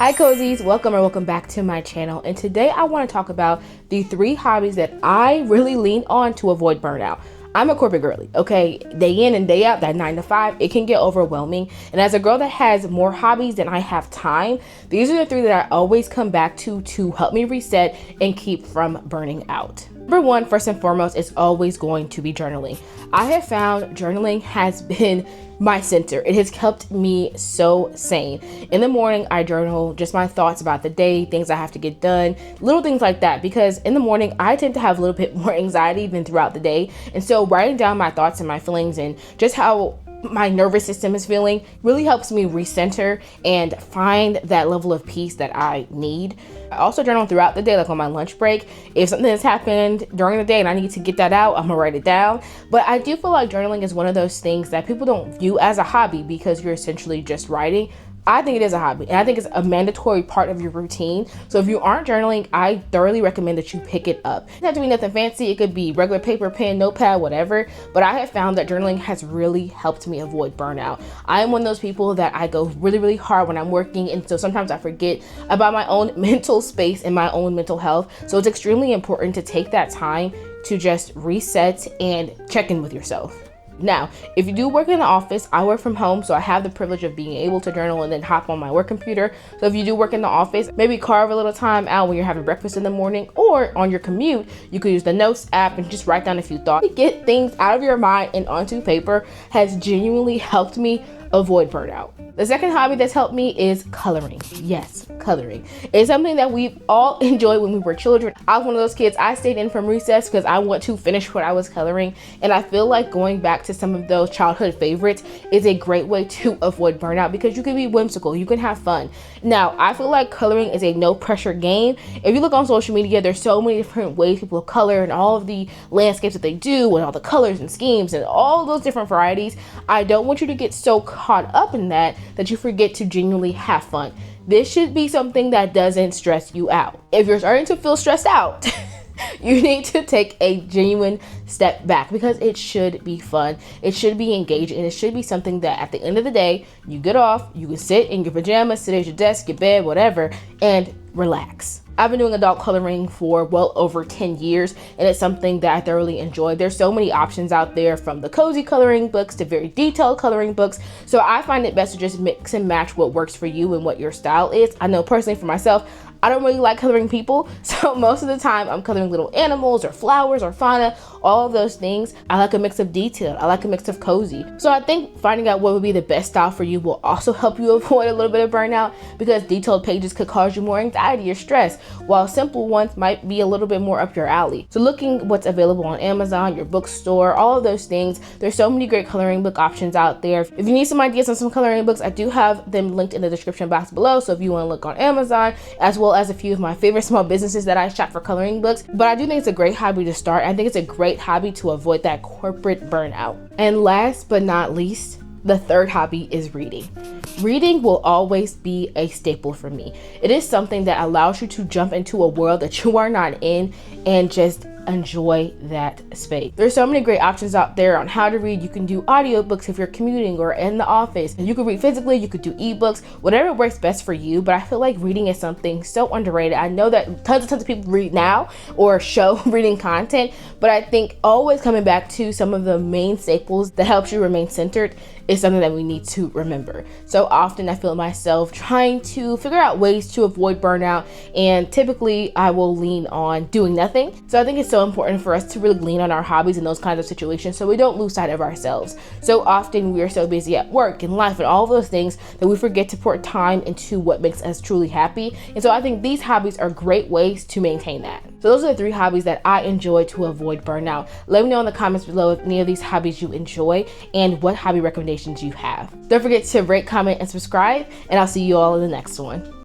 Hi cozies, welcome back to my channel, and today I want to talk about the 3 hobbies that I really lean on to avoid burnout. I'm a corporate girly, okay? Day in and day out, that 9 to 5, it can get overwhelming. And as a girl that has more hobbies than I have time, these are the 3 that I always come back to help me reset and keep from burning out. Number 1, first and foremost, is always going to be journaling. I have found journaling has been my center. It has kept me so sane. In the morning, I journal just my thoughts about the day, things I have to get done, little things like that, because in the morning, I tend to have a little bit more anxiety than throughout the day. And so writing down my thoughts and my feelings and just how my nervous system is feeling really helps me recenter and find that level of peace that I need. I also journal throughout the day, like on my lunch break. If something has happened during the day and I need to get that out, I'm gonna write it down. But I do feel like journaling is one of those things that people don't view as a hobby because you're essentially just writing. I think it is a hobby, and I think it's a mandatory part of your routine. So if you aren't journaling, I thoroughly recommend that you pick it up. It doesn't have to be nothing fancy. It could be regular paper, pen, notepad, whatever. But I have found that journaling has really helped me avoid burnout. I am one of those people that I go really hard when I'm working, and so sometimes I forget about my own mental space and my own mental health. So it's extremely important to take that time to just reset and check in with yourself. Now, if you do work in the office, I work from home, so I have the privilege of being able to journal and then hop on my work computer. So if you do work in the office, maybe carve a little time out when you're having breakfast in the morning, or on your commute, you could use the notes app and just write down a few thoughts. Get things out of your mind and onto paper has genuinely helped me avoid burnout. The second hobby that's helped me is coloring. Yes, coloring. It's something that we all enjoyed when we were children. I was one of those kids, I stayed in from recess because I want to finish what I was coloring. And I feel like going back to some of those childhood favorites is a great way to avoid burnout because you can be whimsical, you can have fun. Now, I feel like coloring is a no pressure game. If you look on social media, there's so many different ways people color and all of the landscapes that they do and all the colors and schemes and all those different varieties. I don't want you to get so caught up in that you forget to genuinely have fun. This should be something that doesn't stress you out. If you're starting to feel stressed out, you need to take a genuine step back because it should be fun. It should be engaging, and it should be something that at the end of the day, you get off, you can sit in your pajamas, sit at your desk, your bed, whatever, and relax. I've been doing adult coloring for well over 10 years, and it's something that I thoroughly enjoy. There's so many options out there, from the cozy coloring books to very detailed coloring books. So I find it best to just mix and match what works for you and what your style is. I know personally for myself, I don't really like coloring people, so most of the time I'm coloring little animals or flowers or fauna, all of those things. I like a mix of detail. I like a mix of cozy. So I think finding out what would be the best style for you will also help you avoid a little bit of burnout, because detailed pages could cause you more anxiety or stress, while simple ones might be a little bit more up your alley. So looking what's available on Amazon, your bookstore, all of those things, there's so many great coloring book options out there. If you need some ideas on some coloring books, I do have them linked in the description box below. So if you want to look on Amazon, as well as a few of my favorite small businesses that I shop for coloring books. But I do think it's a great hobby to start. I think it's a great hobby to avoid that corporate burnout. And last but not least, the third hobby is reading. Reading will always be a staple for me. It is something that allows you to jump into a world that you are not in and just enjoy that space. There's so many great options out there on how to read. You can do audiobooks if you're commuting or in the office. You can read physically, you could do ebooks, whatever works best for you. But I feel like reading is something so underrated. I know that tons of people read now or show reading content, but I think always coming back to some of the main staples that helps you remain centered is something that we need to remember. So often I feel myself trying to figure out ways to avoid burnout, and typically I will lean on doing nothing. So I think it's so important for us to really lean on our hobbies in those kinds of situations so we don't lose sight of ourselves. So often we are so busy at work and life and all of those things that we forget to pour time into what makes us truly happy. And so I think these hobbies are great ways to maintain that. So those are the 3 hobbies that I enjoy to avoid burnout. Let me know in the comments below if any of these hobbies you enjoy and what hobby recommendations you have. Don't forget to rate, comment, and subscribe, and I'll see you all in the next one.